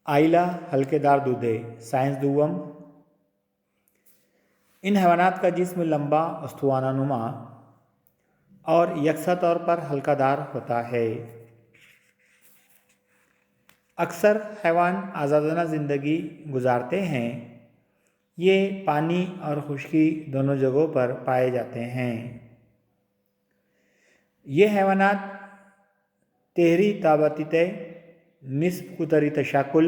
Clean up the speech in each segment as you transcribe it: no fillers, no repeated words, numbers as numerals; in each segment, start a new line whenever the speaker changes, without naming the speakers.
आइला हल्केदार दूधे science दुवम। इन हैवानात का जिस्म लंबा स्तूवानानुमा और यकसा तौर पर हल्कादार होता है। अक्सर हैवान आज़ादाना ज़िंदगी गुजारते हैं। ये पानी और खुश्की दोनों जगहों पर पाए जाते हैं। ये हैवानात तेहरी ताबतीते निस्ब कुतरी तशाकुल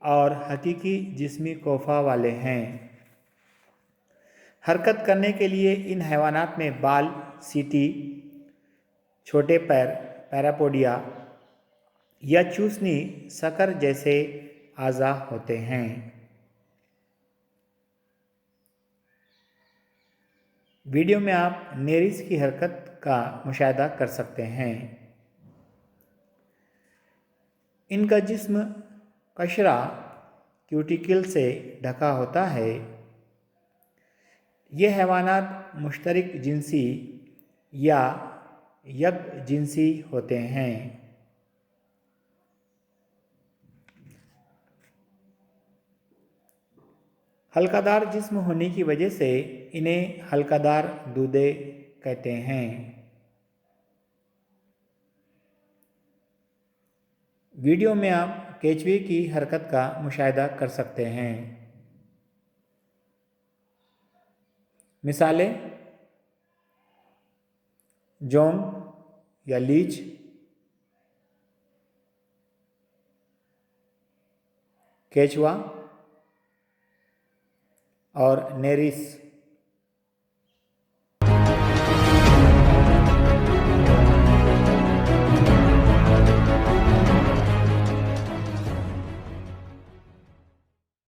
और हकीकी जिस्मी कोफा वाले हैं। हरकत करने के लिए इन हैवानात में बाल, सीटी, छोटे पैर, पैरापोडिया या चूसनी सकर जैसे आज़ा होते हैं। वीडियो में आप नेरिस की हरकत का मुशाहिदा कर सकते हैं। इनका जिस्म कशरा क्यूटिकल से ढका होता है। ये हैवानात मुश्तरक जिनसी या यक जिनसी होते हैं। हल्कादार जिस्म होने की वजह से इन्हें हल्कादार दूधे कहते हैं। वीडियो में आप केचुए की हरकत का मुशाहिदा कर सकते हैं। मिसालें जोंग या लीच, केचुआ और नेरिस।